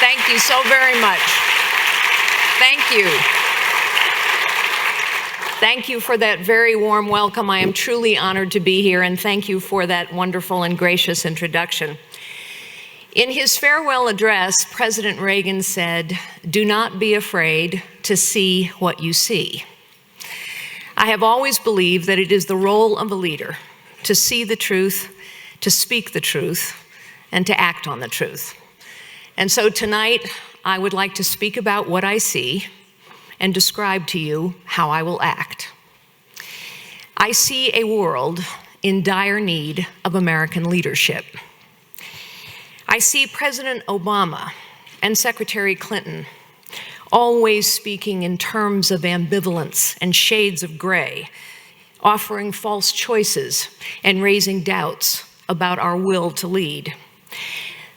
Thank you so very much. Thank you. Thank you for that very warm welcome. I am truly honored to be here, and thank you for that wonderful and gracious introduction. In his farewell address, President Reagan said, "Do not be afraid to see what you see." I have always believed that it is the role of a leader to see the truth, to speak the truth, and to act on the truth. And so tonight, I would like to speak about what I see and describe to you how I will act. I see a world in dire need of American leadership. I see President Obama and Secretary Clinton always speaking in terms of ambivalence and shades of gray, offering false choices and raising doubts about our will to lead.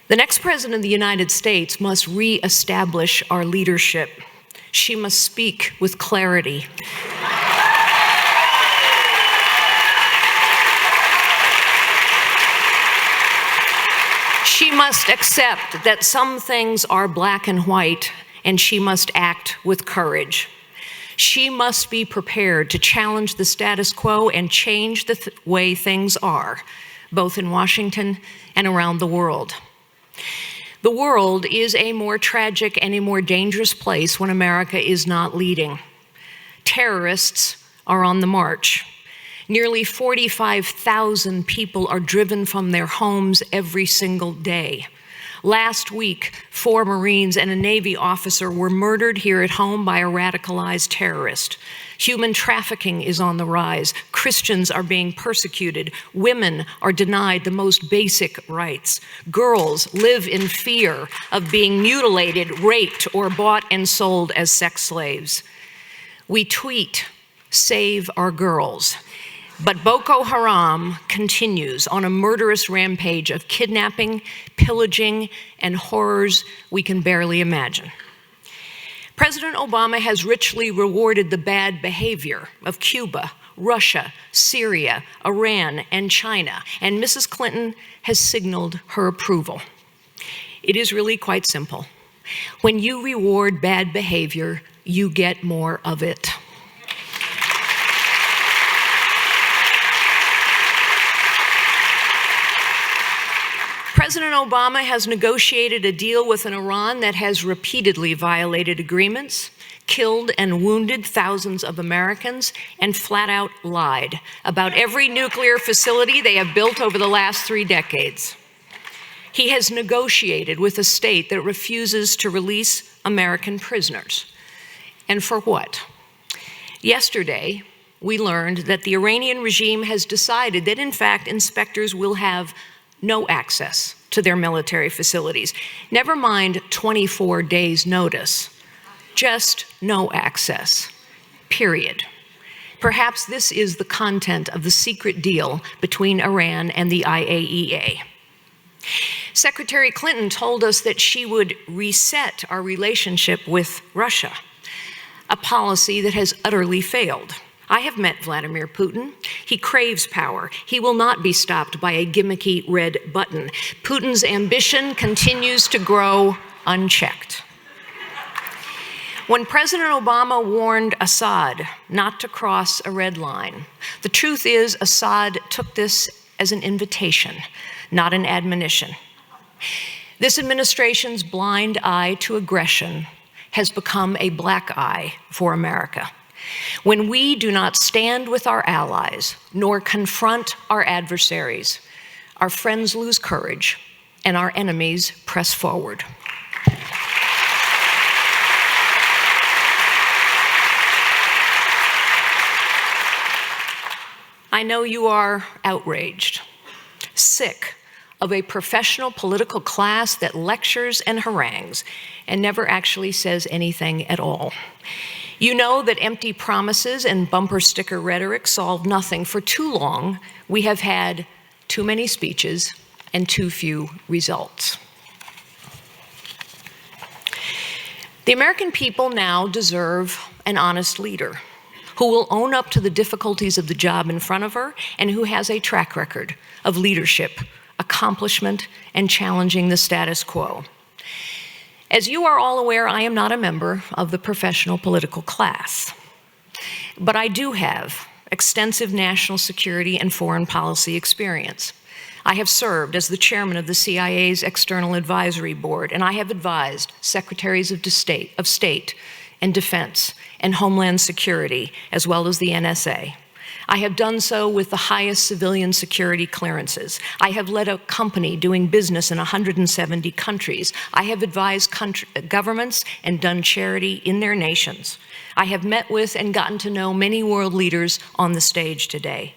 The next president of the United States must reestablish our leadership. She must speak with clarity. She must accept that some things are black and white, and she must act with courage. She must be prepared to challenge the status quo and change the way things are, both in Washington and around the world. The world is a more tragic and a more dangerous place when America is not leading. Terrorists are on the march. Nearly 45,000 people are driven from their homes every single day. Last week, 4 Marines and a Navy officer were murdered here at home by a radicalized terrorist. Human trafficking is on the rise. Christians are being persecuted. Women are denied the most basic rights. Girls live in fear of being mutilated, raped, or bought and sold as sex slaves. We tweet, "Save our girls." But Boko Haram continues on a murderous rampage of kidnapping, pillaging, and horrors we can barely imagine. President Obama has richly rewarded the bad behavior of Cuba, Russia, Syria, Iran, and China, and Mrs. Clinton has signaled her approval. It is really quite simple. When you reward bad behavior, you get more of it. President Obama has negotiated a deal with an Iran that has repeatedly violated agreements, killed and wounded thousands of Americans, and flat out lied about every nuclear facility they have built over the last 3 decades. He has negotiated with a state that refuses to release American prisoners. And for what? Yesterday, we learned that the Iranian regime has decided that, in fact, inspectors will have no access to their military facilities. Never mind 24 days notice, just no access, period. Perhaps this is the content of the secret deal between Iran and the IAEA. Secretary Clinton told us that she would reset our relationship with Russia, a policy that has utterly failed. I have met Vladimir Putin. He craves power. He will not be stopped by a gimmicky red button. Putin's ambition continues to grow unchecked. When President Obama warned Assad not to cross a red line, the truth is Assad took this as an invitation, not an admonition. This administration's blind eye to aggression has become a black eye for America. When we do not stand with our allies, nor confront our adversaries, our friends lose courage and our enemies press forward. I know you are outraged, sick of a professional political class that lectures and harangues and never actually says anything at all. You know that empty promises and bumper sticker rhetoric solve nothing. For too long, we have had too many speeches and too few results. The American people now deserve an honest leader who will own up to the difficulties of the job in front of her and who has a track record of leadership, accomplishment, and challenging the status quo. As you are all aware, I am not a member of the professional political class, but I do have extensive national security and foreign policy experience. I have served as the chairman of the CIA's External Advisory Board, and I have advised secretaries of state and defense and homeland security, as well as the NSA. I have done so with the highest civilian security clearances. I have led a company doing business in 170 countries. I have advised governments and done charity in their nations. I have met with and gotten to know many world leaders on the stage today.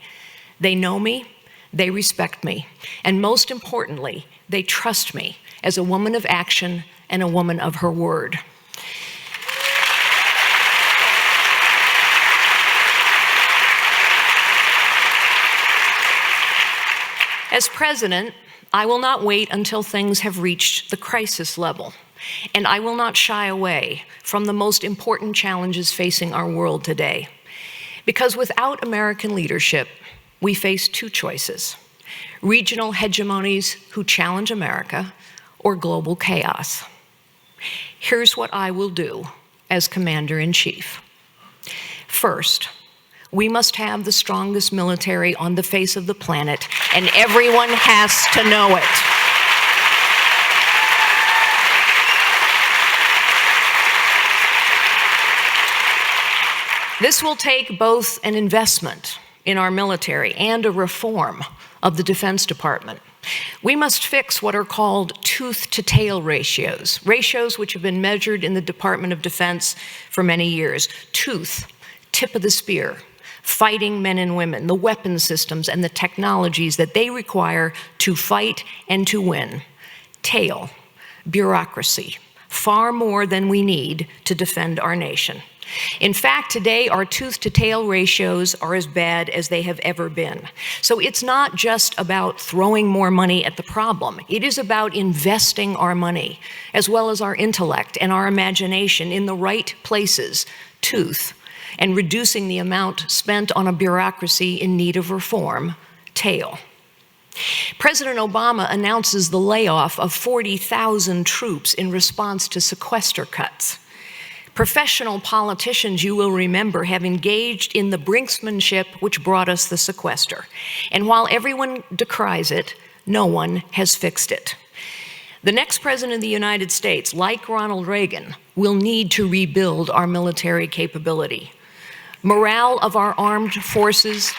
They know me, they respect me, and most importantly, they trust me as a woman of action and a woman of her word. As president, I will not wait until things have reached the crisis level, and I will not shy away from the most important challenges facing our world today. Because without American leadership, we face two choices: regional hegemonies who challenge America, or global chaos. Here's what I will do as Commander-in-Chief. First, we must have the strongest military on the face of the planet, and everyone has to know it. This will take both an investment in our military and a reform of the Defense Department. We must fix what are called tooth-to-tail ratios, ratios which have been measured in the Department of Defense for many years. Tooth, tip of the spear, fighting men and women, the weapon systems and the technologies that they require to fight and to win. Tail, bureaucracy, far more than we need to defend our nation. In fact, today our tooth-to-tail ratios are as bad as they have ever been. So it's not just about throwing more money at the problem. It is about investing our money, as well as our intellect and our imagination, in the right places, tooth, and reducing the amount spent on a bureaucracy in need of reform, tail. President Obama announces the layoff of 40,000 troops in response to sequester cuts. Professional politicians, you will remember, have engaged in the brinksmanship which brought us the sequester. And while everyone decries it, no one has fixed it. The next president of the United States, like Ronald Reagan, will need to rebuild our military capability. Morale of our armed forces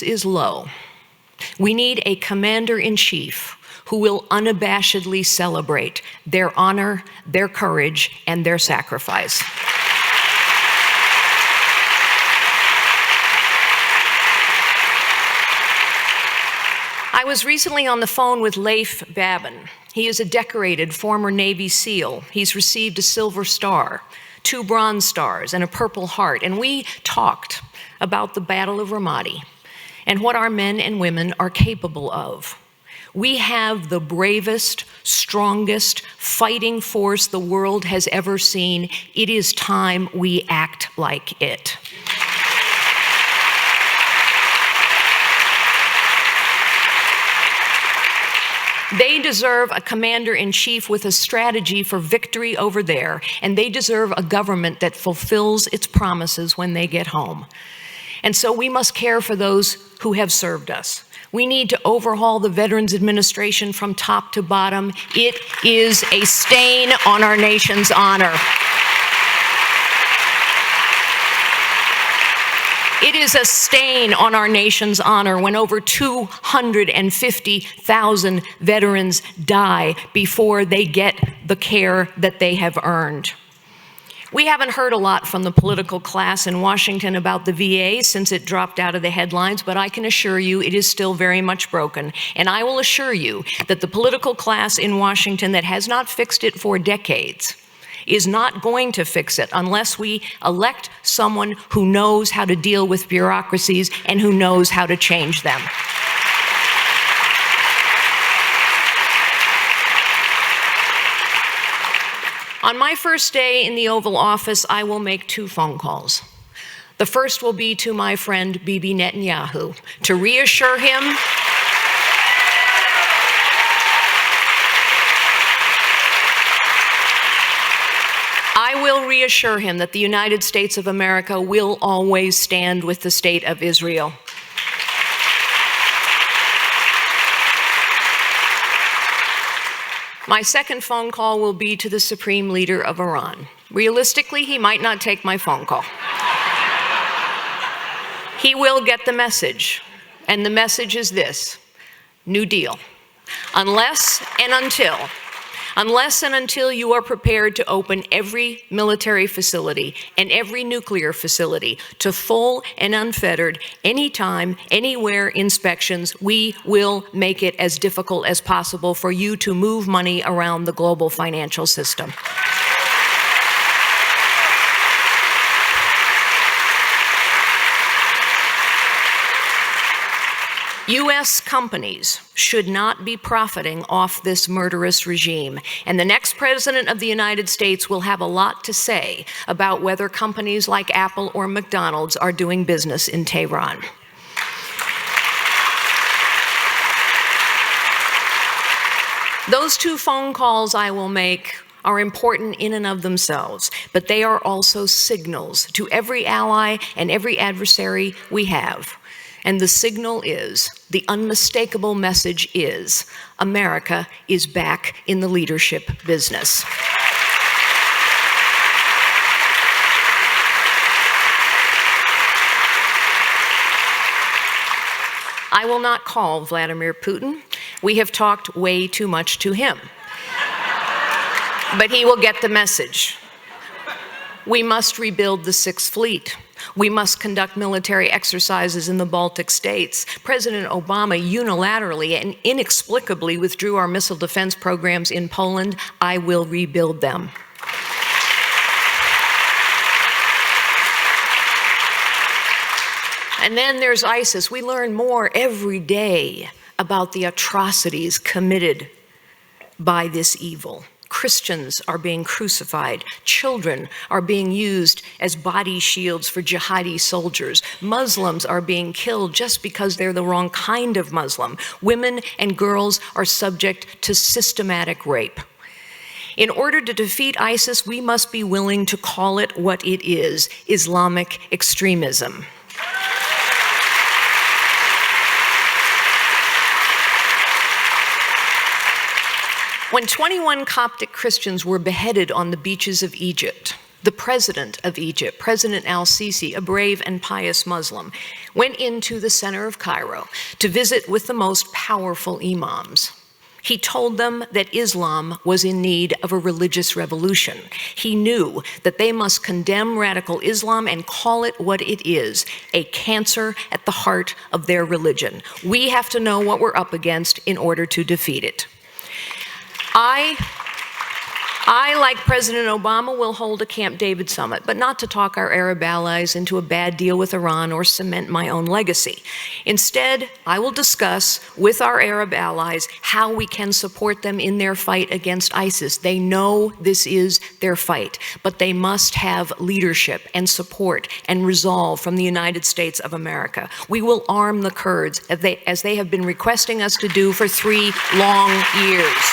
is low. We need a commander-in-chief who will unabashedly celebrate their honor, their courage, and their sacrifice. I was recently on the phone with Leif Babin. He is a decorated former Navy SEAL. He's received a Silver Star, 2 Bronze Stars, and a Purple Heart, and we talked about the Battle of Ramadi and what our men and women are capable of. We have the bravest, strongest fighting force the world has ever seen. It is time we act like it. They deserve a commander-in-chief with a strategy for victory over there, and they deserve a government that fulfills its promises when they get home. And so we must care for those who have served us. We need to overhaul the Veterans Administration from top to bottom. It is a stain on our nation's honor. It is a stain on our nation's honor when over 250,000 veterans die before they get the care that they have earned. We haven't heard a lot from the political class in Washington about the VA since it dropped out of the headlines, but I can assure you it is still very much broken. And I will assure you that the political class in Washington that has not fixed it for decades is not going to fix it unless we elect someone who knows how to deal with bureaucracies and who knows how to change them. On my first day in the Oval Office, I will make 2 phone calls. The first will be to my friend Bibi Netanyahu, to reassure him I will reassure him that the United States of America will always stand with the state of Israel. My second phone call will be to the Supreme Leader of Iran. Realistically, he might not take my phone call. He will get the message, and the message is this: New Deal. Unless and until you are prepared to open every military facility and every nuclear facility to full and unfettered, anytime, anywhere inspections, we will make it as difficult as possible for you to move money around the global financial system. U.S. companies should not be profiting off this murderous regime, and the next president of the United States will have a lot to say about whether companies like Apple or McDonald's are doing business in Tehran. Those two phone calls I will make are important in and of themselves, but they are also signals to every ally and every adversary we have. And the signal is, the unmistakable message is, America is back in the leadership business. I will not call Vladimir Putin. We have talked way too much to him. But he will get the message. We must rebuild the Sixth Fleet. We must conduct military exercises in the Baltic states. President Obama unilaterally and inexplicably withdrew our missile defense programs in Poland. I will rebuild them. And then there's ISIS. We learn more every day about the atrocities committed by this evil. Christians are being crucified. Children are being used as body shields for jihadi soldiers. Muslims are being killed just because they're the wrong kind of Muslim. Women and girls are subject to systematic rape. In order to defeat ISIS, we must be willing to call it what it is: Islamic extremism. When 21 Coptic Christians were beheaded on the beaches of Egypt, the president of Egypt, President al-Sisi, a brave and pious Muslim, went into the center of Cairo to visit with the most powerful imams. He told them that Islam was in need of a religious revolution. He knew that they must condemn radical Islam and call it what it is: a cancer at the heart of their religion. We have to know what we're up against in order to defeat it. I, like President Obama, will hold a Camp David summit, but not to talk our Arab allies into a bad deal with Iran or cement my own legacy. Instead, I will discuss with our Arab allies how we can support them in their fight against ISIS. They know this is their fight, but they must have leadership and support and resolve from the United States of America. We will arm the Kurds as they have been requesting us to do for 3 long years.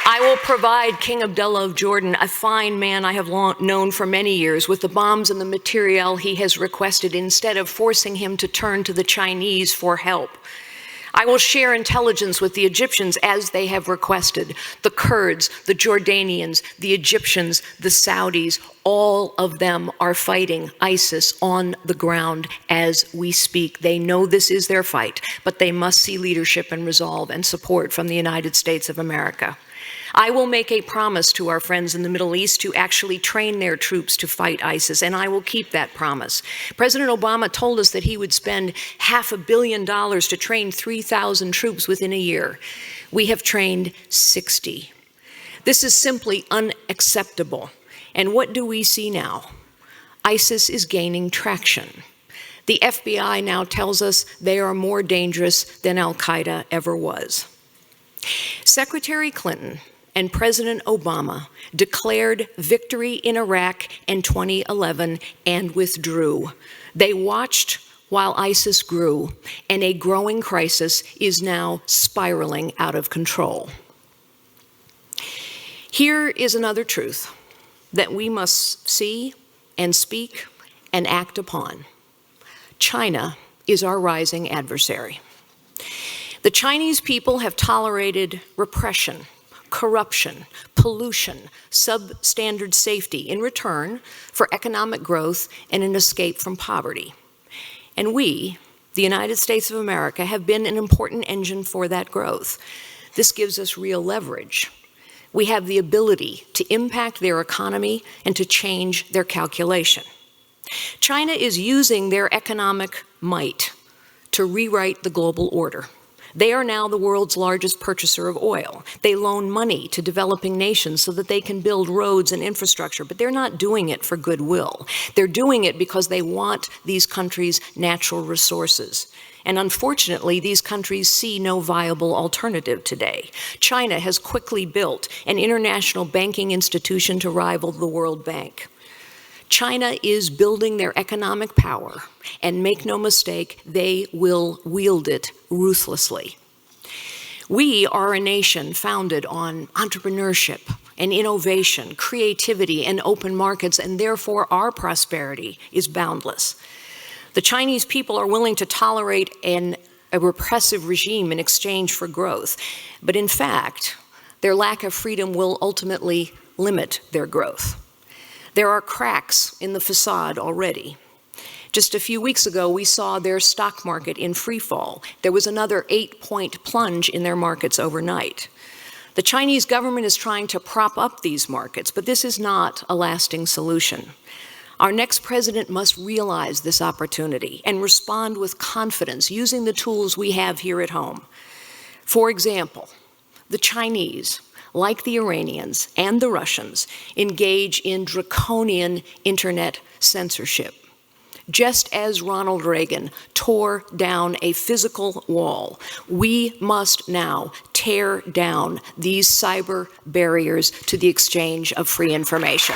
I will provide King Abdullah of Jordan, a fine man I have known for many years, with the bombs and the materiel he has requested, instead of forcing him to turn to the Chinese for help. I will share intelligence with the Egyptians as they have requested. The Kurds, the Jordanians, the Egyptians, the Saudis, all of them are fighting ISIS on the ground as we speak. They know this is their fight, but they must see leadership and resolve and support from the United States of America. I will make a promise to our friends in the Middle East to actually train their troops to fight ISIS, and I will keep that promise. President Obama told us that he would spend $500 million to train 3,000 troops within a year. We have trained 60. This is simply unacceptable. And what do we see now? ISIS is gaining traction. The FBI now tells us they are more dangerous than Al-Qaeda ever was. Secretary Clinton and President Obama declared victory in Iraq in 2011 and withdrew. They watched while ISIS grew, and a growing crisis is now spiraling out of control. Here is another truth that we must see and speak and act upon. China is our rising adversary. The Chinese people have tolerated repression, corruption, pollution, substandard safety in return for economic growth and an escape from poverty. And we, the United States of America, have been an important engine for that growth. This gives us real leverage. We have the ability to impact their economy and to change their calculation. China is using their economic might to rewrite the global order. They are now the world's largest purchaser of oil. They loan money to developing nations so that they can build roads and infrastructure, but they're not doing it for goodwill. They're doing it because they want these countries' natural resources. And unfortunately, these countries see no viable alternative today. China has quickly built an international banking institution to rival the World Bank. China is building their economic power, and make no mistake, they will wield it ruthlessly. We are a nation founded on entrepreneurship and innovation, creativity, and open markets, and therefore our prosperity is boundless. The Chinese people are willing to tolerate a repressive regime in exchange for growth, but in fact, their lack of freedom will ultimately limit their growth. There are cracks in the facade already. Just a few weeks ago, we saw their stock market in free fall. There was another 8-point plunge in their markets overnight. The Chinese government is trying to prop up these markets, but this is not a lasting solution. Our next president must realize this opportunity and respond with confidence using the tools we have here at home. For example, the Chinese, like the Iranians and the Russians, engage in draconian internet censorship. Just as Ronald Reagan tore down a physical wall, we must now tear down these cyber barriers to the exchange of free information.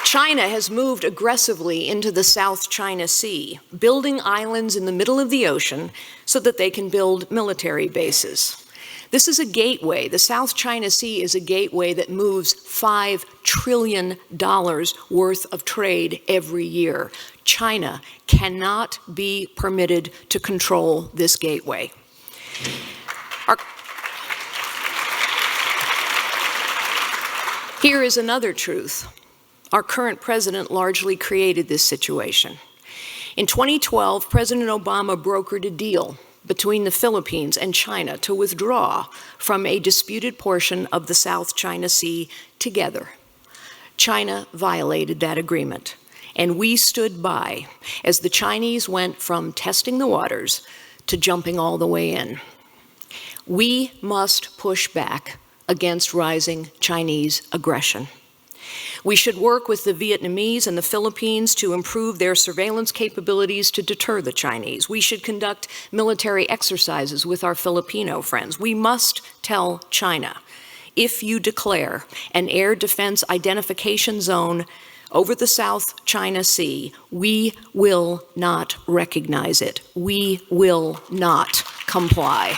China has moved aggressively into the South China Sea, building islands in the middle of the ocean so that they can build military bases. This is a gateway. The South China Sea is a gateway that moves $5 trillion worth of trade every year. China cannot be permitted to control this gateway. Here is another truth. Our current president largely created this situation. In 2012, President Obama brokered a deal between the Philippines and China to withdraw from a disputed portion of the South China Sea together. China violated that agreement, and we stood by as the Chinese went from testing the waters to jumping all the way in. We must push back against rising Chinese aggression. We should work with the Vietnamese and the Philippines to improve their surveillance capabilities to deter the Chinese. We should conduct military exercises with our Filipino friends. We must tell China, if you declare an air defense identification zone over the South China Sea, we will not recognize it. We will not comply.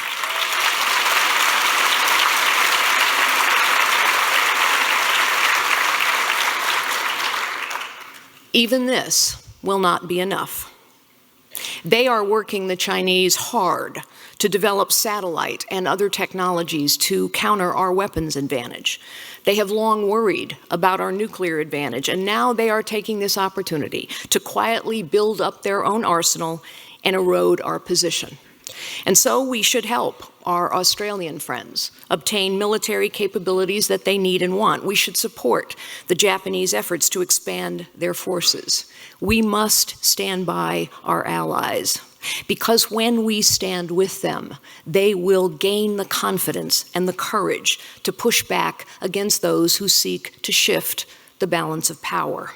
Even this will not be enough. They are working the Chinese hard to develop satellite and other technologies to counter our weapons advantage. They have long worried about our nuclear advantage, and now they are taking this opportunity to quietly build up their own arsenal and erode our position. And so we should help our Australian friends obtain military capabilities that they need and want. We should support the Japanese efforts to expand their forces. We must stand by our allies, because when we stand with them, they will gain the confidence and the courage to push back against those who seek to shift the balance of power.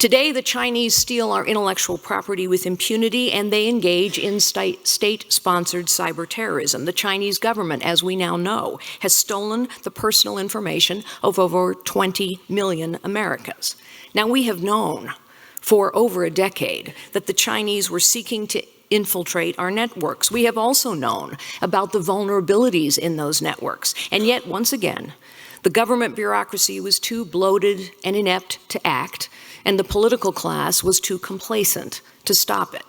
Today, the Chinese steal our intellectual property with impunity, and they engage in state-sponsored cyber terrorism. The Chinese government, as we now know, has stolen the personal information of over 20 million Americans. Now, we have known for over a decade that the Chinese were seeking to infiltrate our networks. We have also known about the vulnerabilities in those networks. And yet, once again, the government bureaucracy was too bloated and inept to act, and the political class was too complacent to stop it.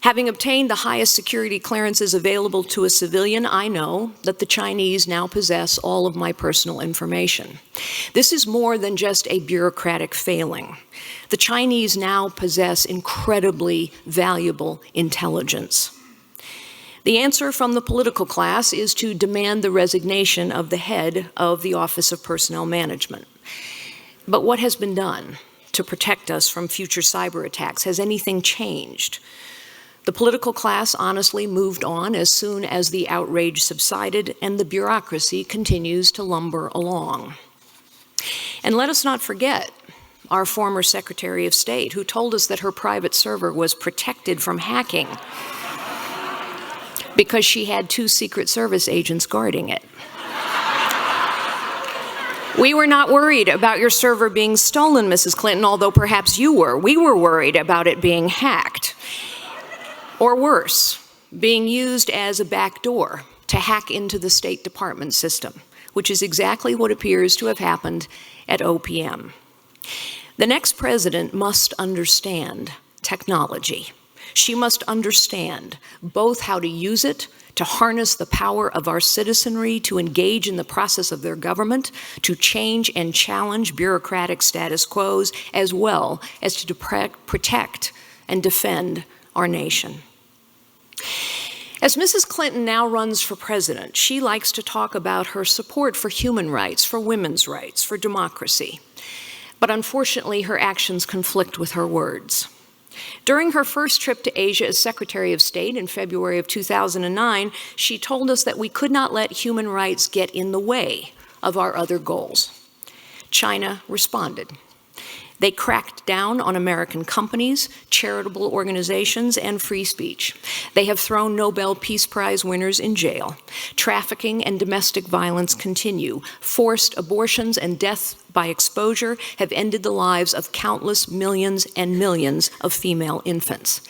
Having obtained the highest security clearances available to a civilian, I know that the Chinese now possess all of my personal information. This is more than just a bureaucratic failing. The Chinese now possess incredibly valuable intelligence. The answer from the political class is to demand the resignation of the head of the Office of Personnel Management. But what has been done to protect us from future cyber attacks? Has anything changed? The political class honestly moved on as soon as the outrage subsided, and the bureaucracy continues to lumber along. And let us not forget our former Secretary of State, who told us that her private server was protected from hacking because she had 2 Secret Service agents guarding it. We were not worried about your server being stolen, Mrs. Clinton, although perhaps you were. We were worried about it being hacked. Or worse, being used as a backdoor to hack into the State Department system, which is exactly what appears to have happened at OPM. The next president must understand technology. She must understand both how to use it to harness the power of our citizenry to engage in the process of their government, to change and challenge bureaucratic status quos, as well as to protect and defend our nation. As Mrs. Clinton now runs for president, she likes to talk about her support for human rights, for women's rights, for democracy. But unfortunately, her actions conflict with her words. During her first trip to Asia as Secretary of State in February of 2009, she told us that we could not let human rights get in the way of our other goals. China responded. They cracked down on American companies, charitable organizations, and free speech. They have thrown Nobel Peace Prize winners in jail. Trafficking and domestic violence continue. Forced abortions and death by exposure have ended the lives of countless millions and millions of female infants.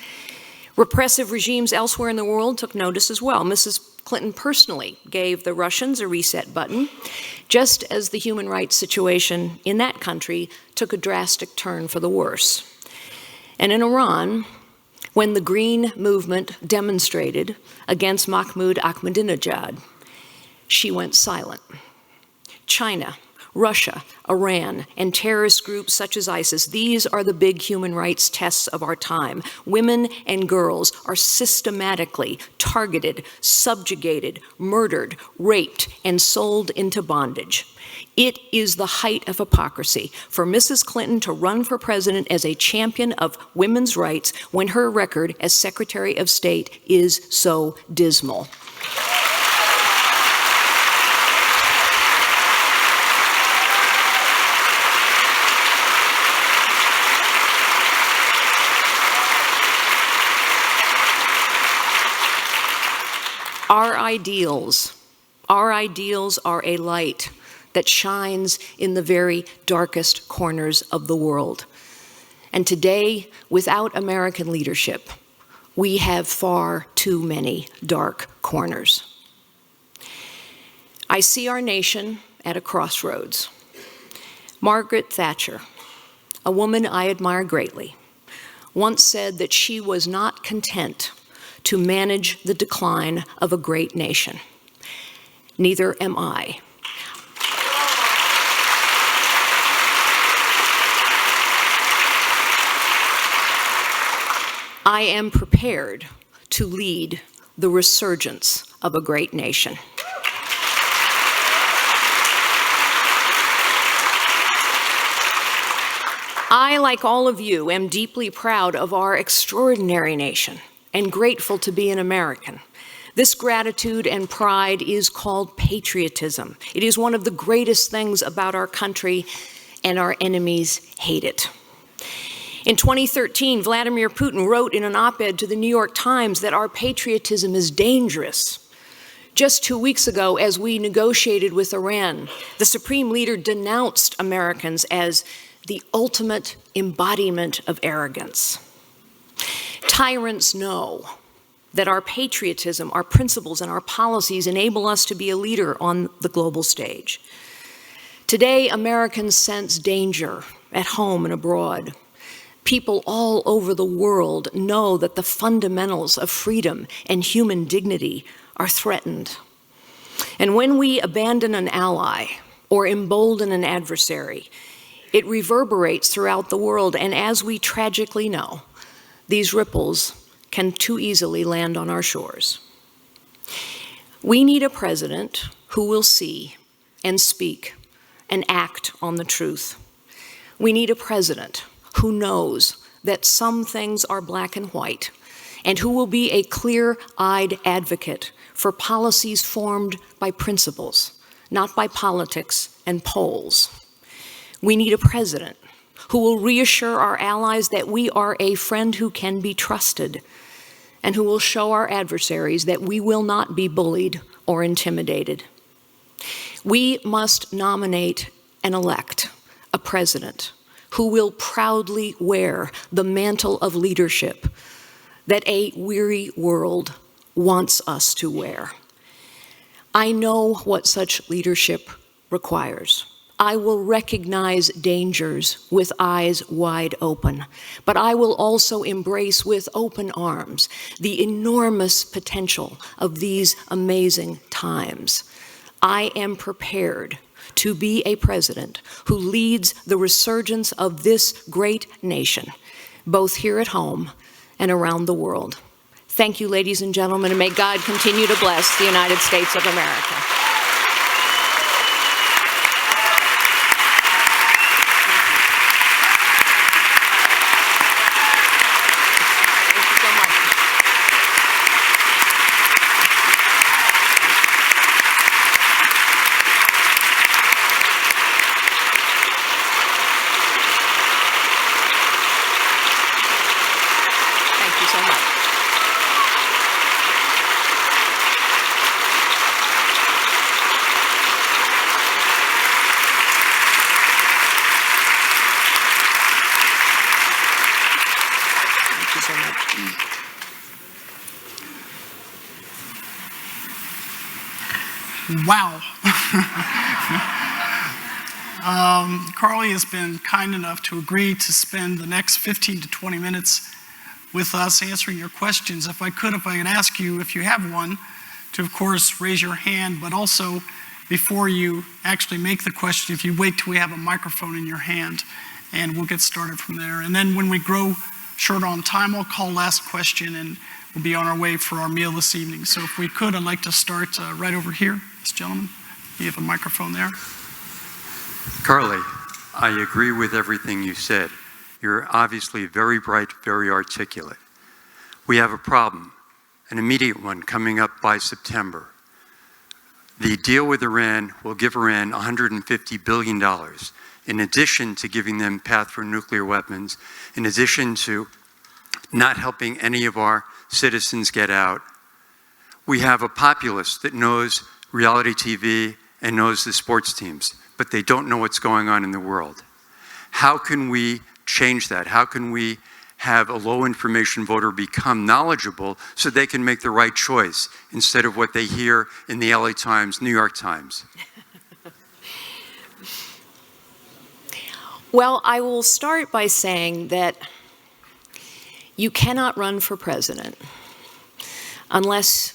Repressive regimes elsewhere in the world took notice as well. Mrs. Clinton personally gave the Russians a reset button, just as the human rights situation in that country took a drastic turn for the worse. And in Iran, when the Green Movement demonstrated against Mahmoud Ahmadinejad, she went silent. China, Russia, Iran, and terrorist groups such as ISIS, these are the big human rights tests of our time. Women and girls are systematically targeted, subjugated, murdered, raped, and sold into bondage. It is the height of hypocrisy for Mrs. Clinton to run for president as a champion of women's rights when her record as Secretary of State is so dismal. Our ideals are a light that shines in the very darkest corners of the world. And today, without American leadership, we have far too many dark corners. I see our nation at a crossroads. Margaret Thatcher, a woman I admire greatly, once said that she was not content to manage the decline of a great nation. Neither am I. I am prepared to lead the resurgence of a great nation. I, like all of you, am deeply proud of our extraordinary nation and grateful to be an American. This gratitude and pride is called patriotism. It is one of the greatest things about our country, and our enemies hate it. In 2013, Vladimir Putin wrote in an op-ed to the New York Times that our patriotism is dangerous. Just 2 weeks ago, as we negotiated with Iran, the Supreme Leader denounced Americans as the ultimate embodiment of arrogance. Tyrants know that our patriotism, our principles, and our policies enable us to be a leader on the global stage. Today, Americans sense danger at home and abroad. People all over the world know that the fundamentals of freedom and human dignity are threatened. And when we abandon an ally or embolden an adversary, it reverberates throughout the world, and as we tragically know, these ripples can too easily land on our shores. We need a president who will see and speak and act on the truth. We need a president who knows that some things are black and white, and who will be a clear-eyed advocate for policies formed by principles, not by politics and polls. We need a president who will reassure our allies that we are a friend who can be trusted, and who will show our adversaries that we will not be bullied or intimidated. We must nominate and elect a president who will proudly wear the mantle of leadership that a weary world wants us to wear. I know what such leadership requires. I will recognize dangers with eyes wide open, but I will also embrace with open arms the enormous potential of these amazing times. I am prepared to be a president who leads the resurgence of this great nation, both here at home and around the world. Thank you, ladies and gentlemen, and may God continue to bless the United States of America. Wow. Carly has been kind enough to agree to spend the next 15 to 20 minutes with us answering your questions. If I could ask you, if you have one, to of course raise your hand, but also before you actually make the question, if you wait till we have a microphone in your hand, and we'll get started from there. And then when we grow short on time, I'll call last question, and we'll be on our way for our meal this evening. So if we could, I'd like to start right over here. This gentleman, you have a microphone there. Carly, I agree with everything you said. You're obviously very bright, very articulate. We have a problem, an immediate one coming up by September. The deal with Iran will give Iran $150 billion, in addition to giving them path for nuclear weapons, in addition to not helping any of our citizens get out. We have a populace that knows reality TV and knows the sports teams, but they don't know what's going on in the world. How can we change that? How can we have a low information voter become knowledgeable so they can make the right choice instead of what they hear in the LA Times, New York Times? Well, I will start by saying that you cannot run for president unless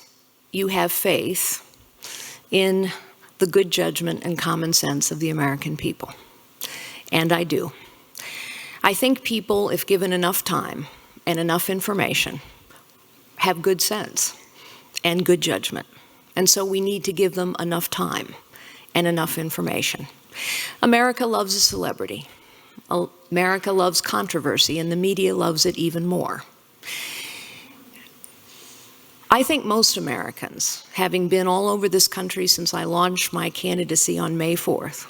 you have faith in the good judgment and common sense of the American people. And I do. I think people, if given enough time and enough information, have good sense and good judgment. And so we need to give them enough time and enough information. America loves a celebrity. America loves controversy, and the media loves it even more. I think most Americans, having been all over this country since I launched my candidacy on May 4th,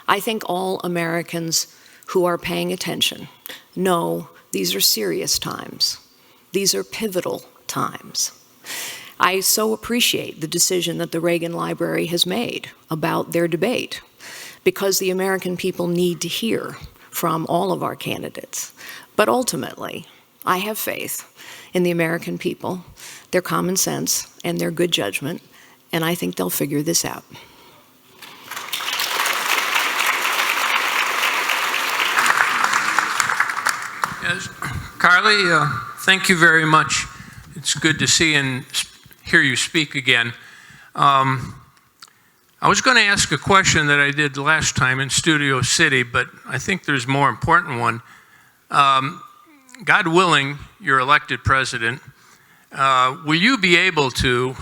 I think all Americans who are paying attention no, these are serious times. These are pivotal times. I so appreciate the decision that the Reagan Library has made about their debate, because the American people need to hear from all of our candidates. But ultimately, I have faith in the American people, their common sense, and their good judgment, and I think they'll figure this out. Yes. Carly, thank you very much. It's good to see and hear you speak again. I was going to ask a question that I did last time in Studio City, but I think there's a more important one. God willing, you're elected president. Will you be able to,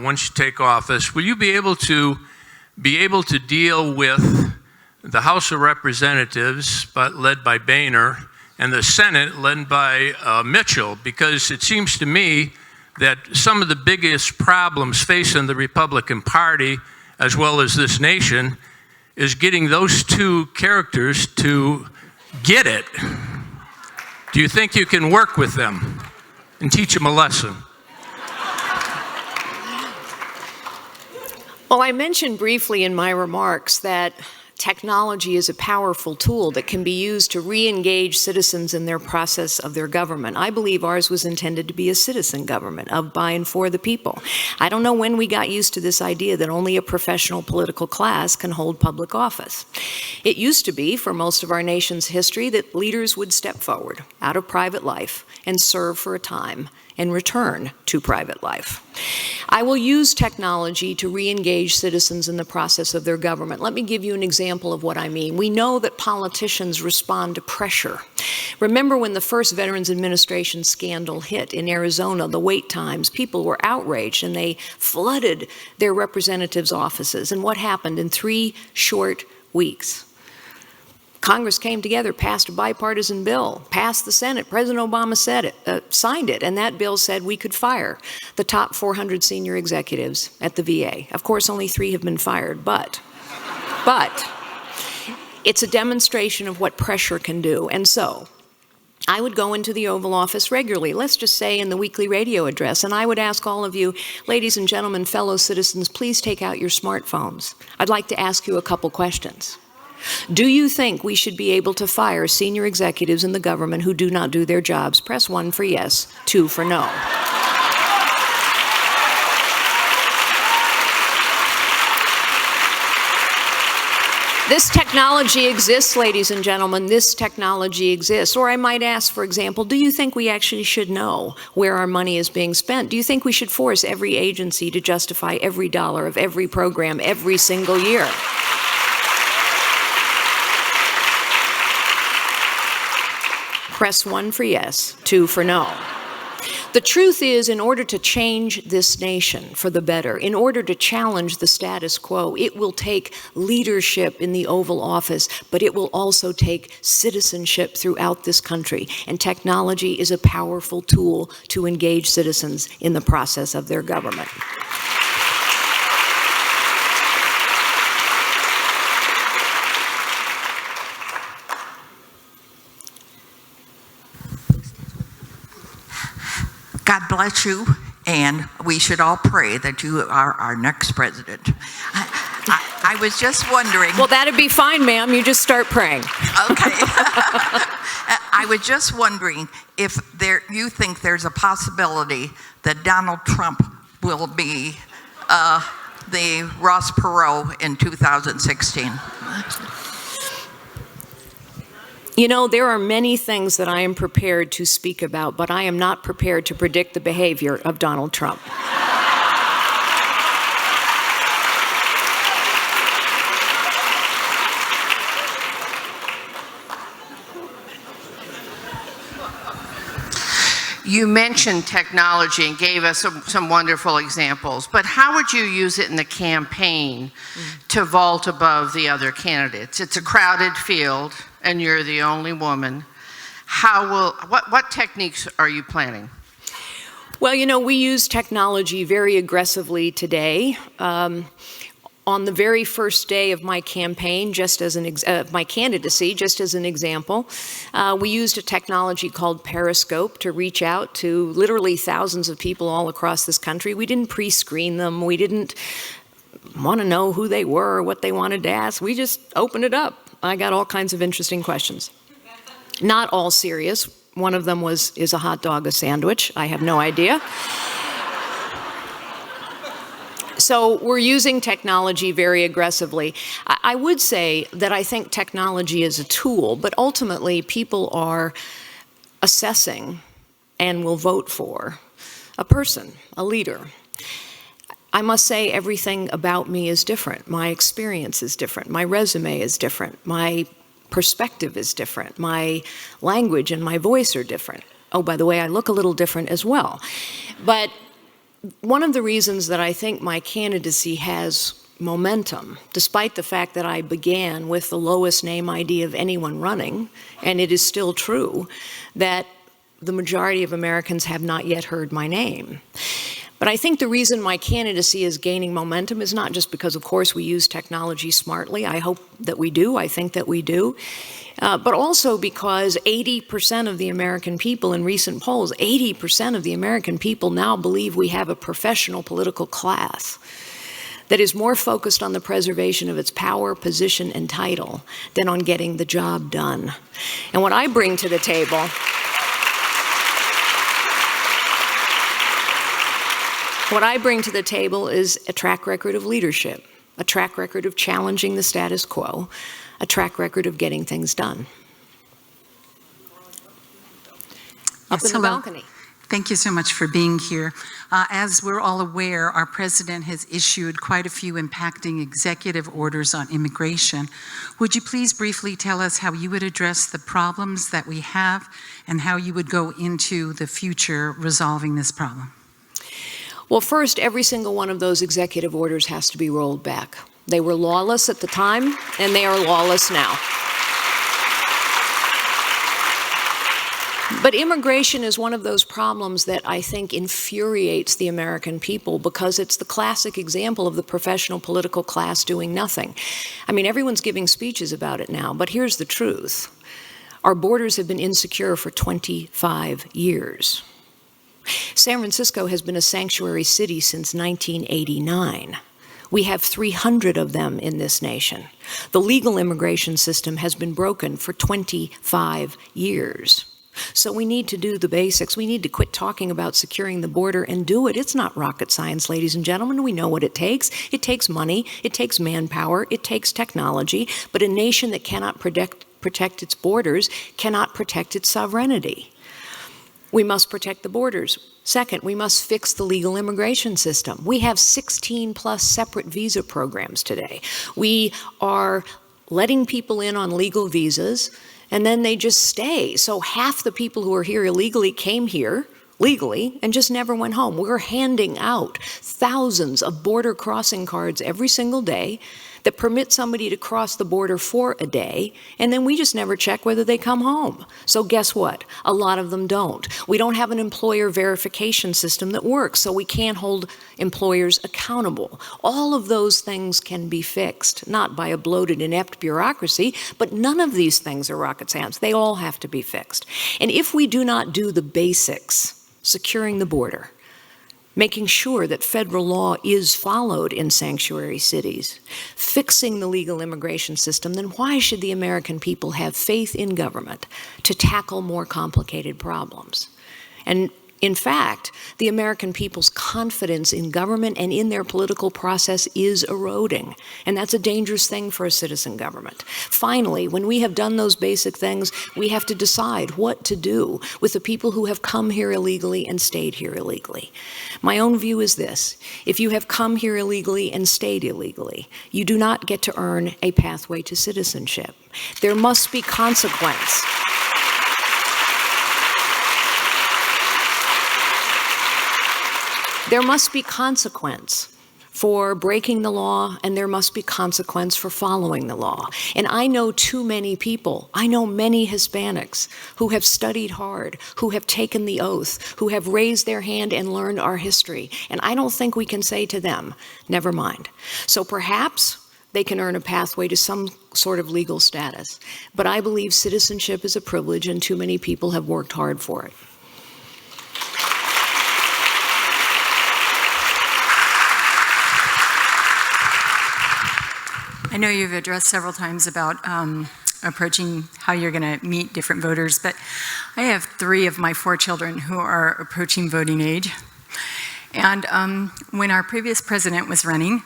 once you take office, will you be able to deal with the House of Representatives, but led by Boehner, and the Senate led by Mitchell? Because it seems to me that some of the biggest problems facing the Republican Party, as well as this nation, is getting those two characters to get it. Do you think you can work with them and teach them a lesson? Well, I mentioned briefly in my remarks that technology is a powerful tool that can be used to re-engage citizens in their process of their government. I believe ours was intended to be a citizen government of, by, and for the people. I don't know when we got used to this idea that only a professional political class can hold public office. It used to be, for most of our nation's history, that leaders would step forward out of private life and serve for a time and return to private life. I will use technology to re-engage citizens in the process of their government. Let me give you an example of what I mean. We know that politicians respond to pressure. Remember when the first Veterans Administration scandal hit in Arizona, the wait times, people were outraged and they flooded their representatives' offices. And what happened in 3 short weeks? Congress came together, passed a bipartisan bill, passed the Senate. President Obama signed it, and that bill said we could fire the top 400 senior executives at the VA. Of course, only 3 have been fired, but it's a demonstration of what pressure can do. And so, I would go into the Oval Office regularly, let's just say in the weekly radio address, and I would ask all of you, ladies and gentlemen, fellow citizens, please take out your smartphones. I'd like to ask you a couple questions. Do you think we should be able to fire senior executives in the government who do not do their jobs? Press 1 for yes, 2 for no. This technology exists, ladies and gentlemen, this technology exists. Or I might ask, for example, do you think we actually should know where our money is being spent? Do you think we should force every agency to justify every dollar of every program every single year? Press 1 for yes, 2 for no. The truth is, in order to change this nation for the better, in order to challenge the status quo, it will take leadership in the Oval Office, but it will also take citizenship throughout this country. And technology is a powerful tool to engage citizens in the process of their government. God bless you, and we should all pray that you are our next president. I was just wondering. Well, that'd be fine, ma'am. You just start praying. Okay. I was just wondering if you think there's a possibility that Donald Trump will be the Ross Perot in 2016. You know, there are many things that I am prepared to speak about, but I am not prepared to predict the behavior of Donald Trump. You mentioned technology and gave us some wonderful examples, but how would you use it in the campaign to vault above the other candidates? It's a crowded field, and you're the only woman. What techniques are you planning? Well, you know, we use technology very aggressively today. On the very first day of my campaign, just as my candidacy, just as an example, we used a technology called Periscope to reach out to literally thousands of people all across this country. We didn't pre-screen them. We didn't want to know who they were or what they wanted to ask. We just opened it up. I got all kinds of interesting questions. Not all serious. One of them was, is a hot dog a sandwich? I have no idea. So we're using technology very aggressively. I would say that I think technology is a tool, but ultimately people are assessing and will vote for a person, a leader. I must say everything about me is different. My experience is different. My resume is different. My perspective is different. My language and my voice are different. Oh, by the way, I look a little different as well. But one of the reasons that I think my candidacy has momentum, despite the fact that I began with the lowest name ID of anyone running, and it is still true, that the majority of Americans have not yet heard my name. But I think the reason my candidacy is gaining momentum is not just because, of course, we use technology smartly. I hope that we do. I think that we do. But also because 80% of the American people in recent polls, 80% of the American people now believe we have a professional political class that is more focused on the preservation of its power, position, and title than on getting the job done. And what I bring to the table is a track record of leadership, a track record of challenging the status quo, a track record of getting things done. Up in the balcony. Thank you so much for being here. As we're all aware, our president has issued quite a few impacting executive orders on immigration. Would you please briefly tell us how you would address the problems that we have and how you would go into the future resolving this problem? Well, first, every single one of those executive orders has to be rolled back. They were lawless at the time, and they are lawless now. But immigration is one of those problems that I think infuriates the American people because it's the classic example of the professional political class doing nothing. I mean, everyone's giving speeches about it now, but here's the truth. Our borders have been insecure for 25 years. San Francisco has been a sanctuary city since 1989. We have 300 of them in this nation. The legal immigration system has been broken for 25 years. So we need to do the basics. We need to quit talking about securing the border and do it. It's not rocket science, ladies and gentlemen. We know what it takes. It takes money. It takes manpower. It takes technology. But a nation that cannot protect its borders cannot protect its sovereignty. We must protect the borders. Second, we must fix the legal immigration system. We have 16+ separate visa programs today. We are letting people in on legal visas, and then they just stay. So half the people who are here illegally came here legally and just never went home. We're handing out thousands of border crossing cards every single day that permit somebody to cross the border for a day, and then we just never check whether they come home. So guess what? A lot of them don't. We don't have an employer verification system that works, so we can't hold employers accountable. All of those things can be fixed, not by a bloated, inept bureaucracy, but none of these things are rocket science. They all have to be fixed. And if we do not do the basics, securing the border, making sure that federal law is followed in sanctuary cities, fixing the legal immigration system, then why should the American people have faith in government to tackle more complicated problems? And in fact, the American people's confidence in government and in their political process is eroding. And that's a dangerous thing for a citizen government. Finally, when we have done those basic things, we have to decide what to do with the people who have come here illegally and stayed here illegally. My own view is this: if you have come here illegally and stayed illegally, you do not get to earn a pathway to citizenship. There must be consequence. There must be consequence for breaking the law, and there must be consequence for following the law. And I know too many people, I know many Hispanics who have studied hard, who have taken the oath, who have raised their hand and learned our history. And I don't think we can say to them, never mind. So perhaps they can earn a pathway to some sort of legal status. But I believe citizenship is a privilege, and too many people have worked hard for it. I know you've addressed several times about approaching how you're going to meet different voters, but I have 3 of my 4 children who are approaching voting age. And when our previous president was running,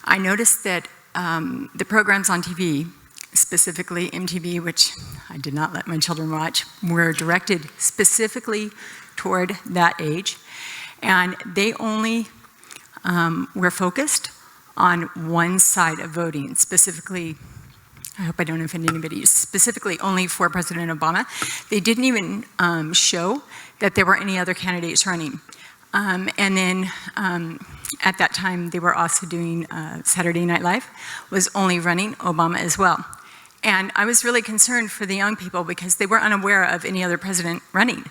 I noticed that the programs on TV, specifically MTV, which I did not let my children watch, were directed specifically toward that age. And they only were focused on one side of voting, specifically, I hope I don't offend anybody, specifically only for President Obama. They didn't even show that there were any other candidates running. And then at that time, they were also doing Saturday Night Live, was only running Obama as well. And I was really concerned for the young people because they were unaware of any other president running.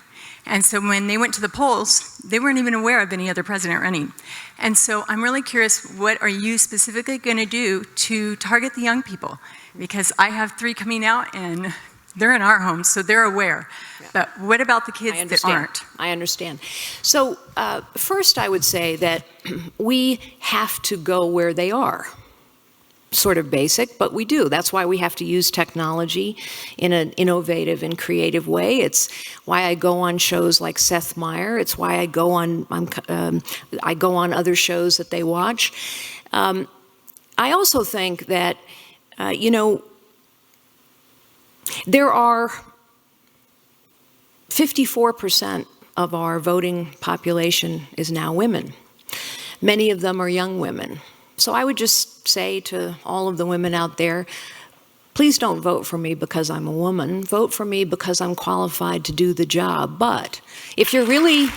And so when they went to the polls, they weren't even aware of any other president running. And so I'm really curious, what are you specifically going to do to target the young people? Because I have 3 coming out, and they're in our homes, so they're aware. Yeah. But what about the kids that aren't? I understand. So first I would say that we have to go where they are. Sort of basic, but we do. That's why we have to use technology in an innovative and creative way. It's why I go on shows like Seth Meyer. It's why I go on other shows that they watch. I also think that, there are 54% of our voting population is now women. Many of them are young women. So I would just say to all of the women out there, please don't vote for me because I'm a woman. Vote for me because I'm qualified to do the job. But if you're really...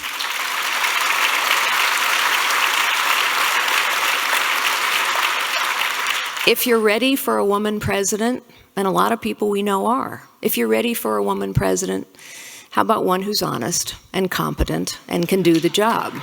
If you're ready for a woman president, and a lot of people we know are, if you're ready for a woman president, how about one who's honest and competent and can do the job?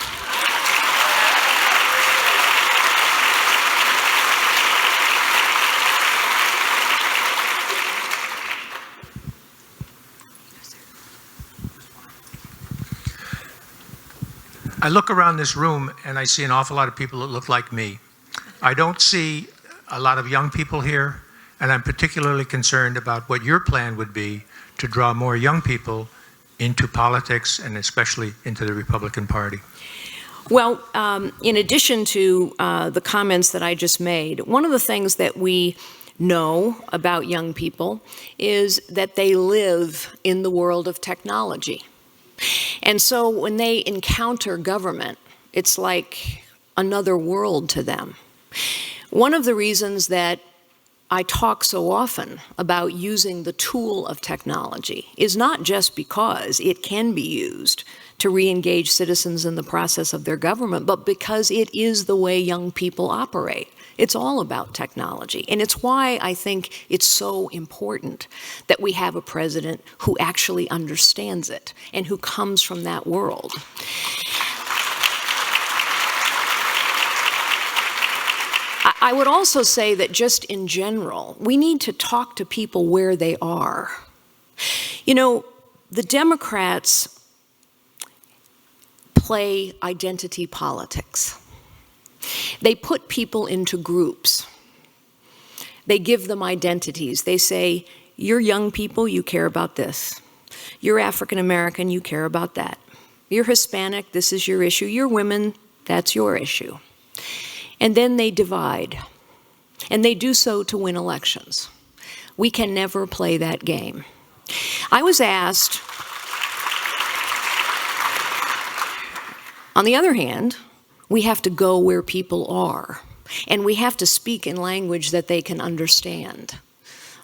I look around this room and I see an awful lot of people that look like me. I don't see a lot of young people here, and I'm particularly concerned about what your plan would be to draw more young people into politics and especially into the Republican Party. Well, in addition to the comments that I just made, one of the things that we know about young people is that they live in the world of technology. And so when they encounter government, it's like another world to them. One of the reasons that I talk so often about using the tool of technology is not just because it can be used to re-engage citizens in the process of their government, but because it is the way young people operate. It's all about technology. And it's why I think it's so important that we have a president who actually understands it and who comes from that world. I would also say that just in general, we need to talk to people where they are. You know, the Democrats play identity politics. They put people into groups. They give them identities. They say, you're young people, you care about this. You're African American, you care about that. You're Hispanic, this is your issue. You're women, that's your issue. And then they divide. And they do so to win elections. We can never play that game. I was asked, on the other hand, we have to go where people are, and we have to speak in language that they can understand.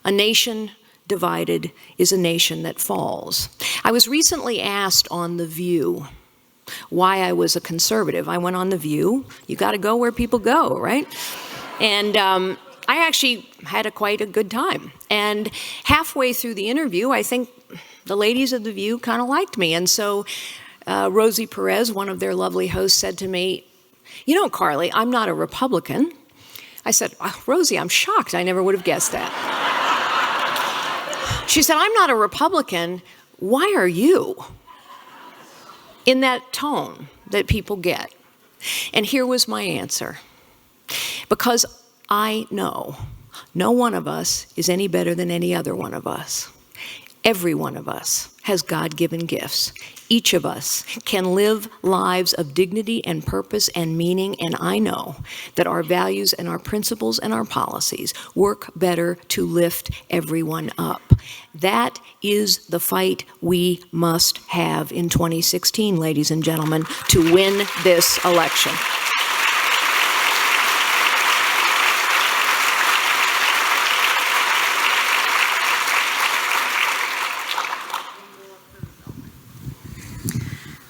A nation divided is a nation that falls. I was recently asked on The View, why I was a conservative. I went on The View. You got to go where people go, right? And I actually had quite a good time. And halfway through the interview, I think the ladies of The View kind of liked me. And so Rosie Perez, one of their lovely hosts, said to me, "You know, Carly, I'm not a Republican." I said, "Oh, Rosie, I'm shocked. I never would have guessed that." She said, "I'm not a Republican. Why are you?" In that tone that people get. And here was my answer. Because I know no one of us is any better than any other one of us. Every one of us has God-given gifts. Each of us can live lives of dignity and purpose and meaning, and I know that our values and our principles and our policies work better to lift everyone up. That is the fight we must have in 2016, ladies and gentlemen, to win this election.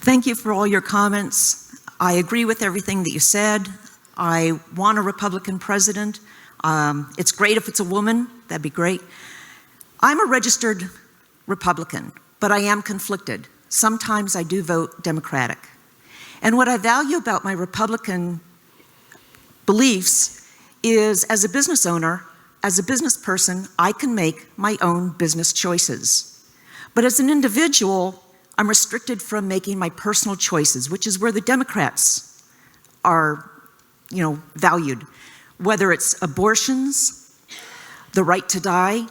Thank you for all your comments. I agree with everything that you said. I want a Republican president. It's great if it's a woman, that'd be great. I'm a registered Republican, but I am conflicted. Sometimes I do vote Democratic. And what I value about my Republican beliefs is, as a business owner, as a business person, I can make my own business choices. But as an individual, I'm restricted from making my personal choices, which is where the Democrats are, valued. Whether it's abortions, the right to die,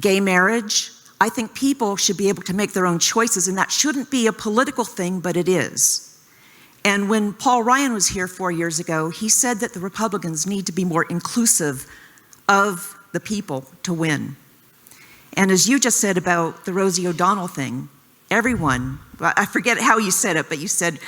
gay marriage, I think people should be able to make their own choices, and that shouldn't be a political thing, but it is. And when Paul Ryan was here 4 years ago, he said that the Republicans need to be more inclusive of the people to win. And as you just said about the Rosie O'Donnell thing, everyone, I forget how you said it, but you said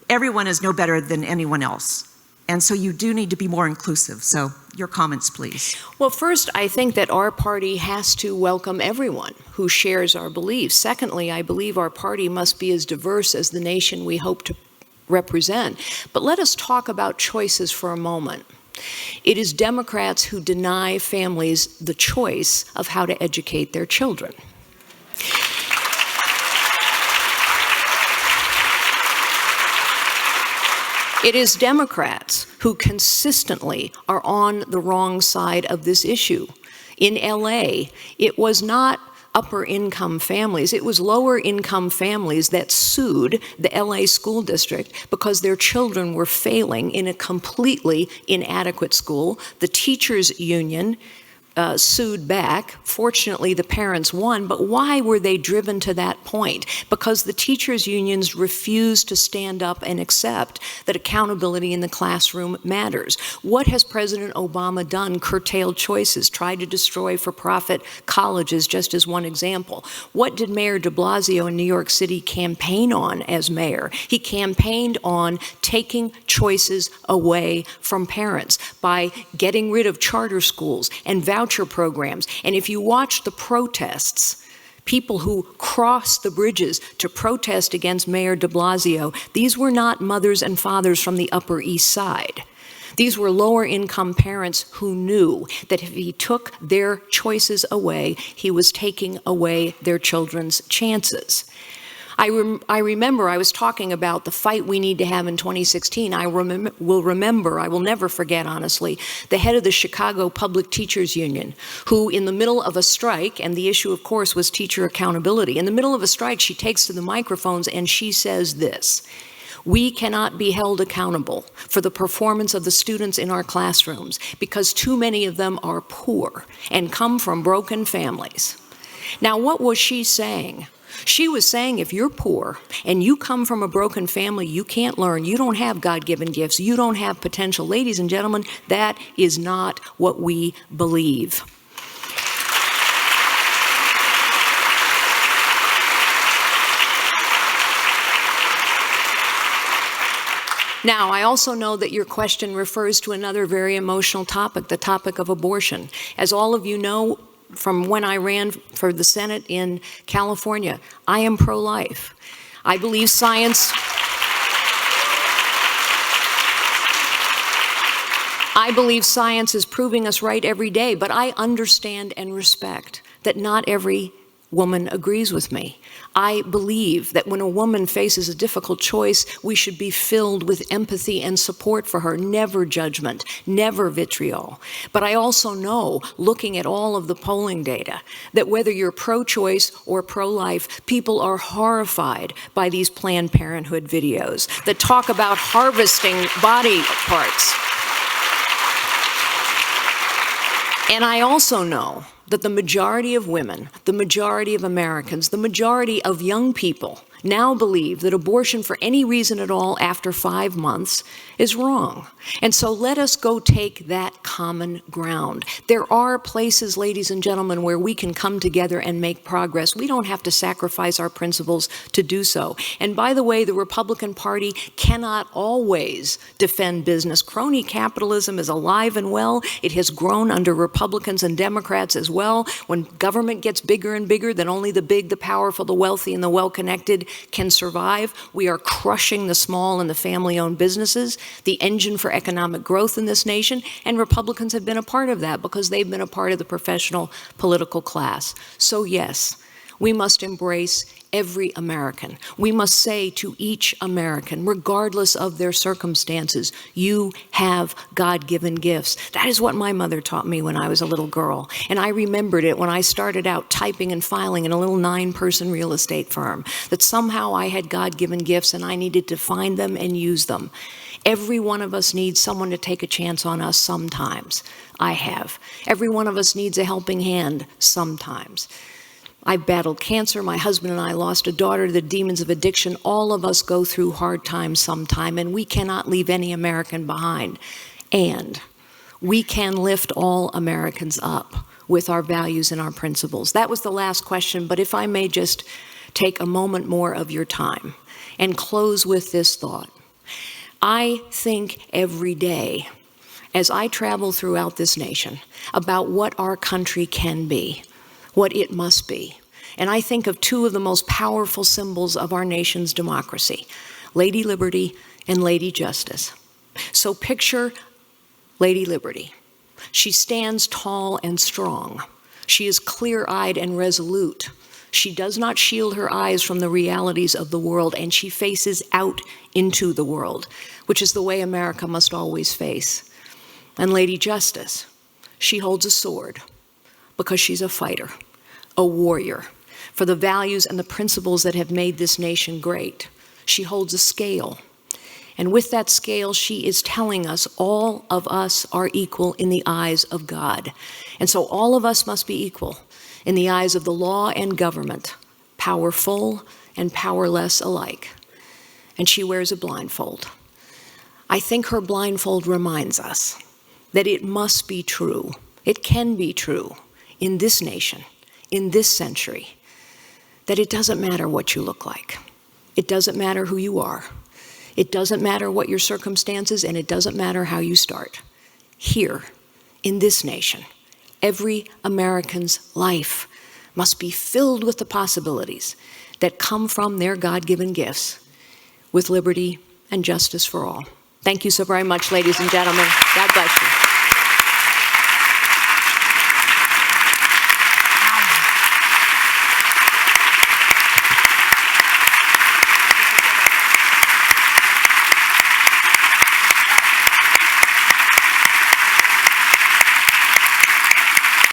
everyone is no better than anyone else. And so you do need to be more inclusive. So your comments, please. Well, first, I think that our party has to welcome everyone who shares our beliefs. Secondly, I believe our party must be as diverse as the nation we hope to represent. But let us talk about choices for a moment. It is Democrats who deny families the choice of how to educate their children. It is Democrats who consistently are on the wrong side of this issue. In LA, it was not upper income families, it was lower income families that sued the LA school district because their children were failing in a completely inadequate school. The teachers union sued back. Fortunately, the parents won, but why were they driven to that point? Because the teachers' unions refused to stand up and accept that accountability in the classroom matters. What has President Obama done? Curtailed choices, tried to destroy for-profit colleges, just as one example. What did Mayor de Blasio in New York City campaign on as mayor? He campaigned on taking choices away from parents by getting rid of charter schools and voucher programs. And if you watch the protests, people who crossed the bridges to protest against Mayor de Blasio, these were not mothers and fathers from the Upper East Side. These were lower income parents who knew that if he took their choices away, he was taking away their children's chances. I remember I was talking about the fight we need to have in 2016. I will never forget, honestly, the head of the Chicago Public Teachers Union, who in the middle of a strike, and the issue, of course, was teacher accountability. In the middle of a strike, she takes to the microphones and she says this: "We cannot be held accountable for the performance of the students in our classrooms because too many of them are poor and come from broken families." Now, what was she saying? She was saying, if you're poor and you come from a broken family, you can't learn, you don't have God-given gifts, you don't have potential. Ladies and gentlemen, that is not what we believe. Now, I also know that your question refers to another very emotional topic, the topic of abortion. As all of you know, from when I ran for the Senate in California, I am pro-life. I believe science I believe science is proving us right every day, but I understand and respect that not every woman agrees with me. I believe that when a woman faces a difficult choice, we should be filled with empathy and support for her, never judgment, never vitriol. But I also know, looking at all of the polling data, that whether you're pro-choice or pro-life, people are horrified by these Planned Parenthood videos that talk about harvesting body parts. And I also know that the majority of women, the majority of Americans, the majority of young people now believe that abortion for any reason at all after 5 months is wrong. And so let us go take that common ground. There are places, ladies and gentlemen, where we can come together and make progress. We don't have to sacrifice our principles to do so. And by the way, the Republican Party cannot always defend business. Crony capitalism is alive and well. It has grown under Republicans and Democrats as well. When government gets bigger and bigger, then only the big, the powerful, the wealthy, and the well-connected can survive. We are crushing the small and the family-owned businesses, the engine for economic growth in this nation, and Republicans have been a part of that because they've been a part of the professional political class. So yes, we must embrace every American. We must say to each American, regardless of their circumstances, you have God-given gifts. That is what my mother taught me when I was a little girl. And I remembered it when I started out typing and filing in a little 9-person real estate firm, that somehow I had God-given gifts and I needed to find them and use them. Every one of us needs someone to take a chance on us sometimes. I have. Every one of us needs a helping hand sometimes. I've battled cancer. My husband and I lost a daughter to the demons of addiction. All of us go through hard times sometime, and we cannot leave any American behind. And we can lift all Americans up with our values and our principles. That was the last question, but if I may just take a moment more of your time and close with this thought. I think every day, as I travel throughout this nation, about what our country can be, what it must be. And I think of two of the most powerful symbols of our nation's democracy, Lady Liberty and Lady Justice. So picture Lady Liberty. She stands tall and strong. She is clear-eyed and resolute. She does not shield her eyes from the realities of the world, and she faces out into the world, which is the way America must always face. And Lady Justice, she holds a sword because she's a fighter, a warrior, for the values and the principles that have made this nation great. She holds a scale. And with that scale, she is telling us all of us are equal in the eyes of God. And so all of us must be equal in the eyes of the law and government, powerful and powerless alike. And she wears a blindfold. I think her blindfold reminds us that it must be true, it can be true in this nation, in this century, that it doesn't matter what you look like. It doesn't matter who you are. It doesn't matter what your circumstances, and it doesn't matter how you start. Here, in this nation, every American's life must be filled with the possibilities that come from their God-given gifts, with liberty and justice for all. Thank you so very much, ladies and gentlemen. God bless you.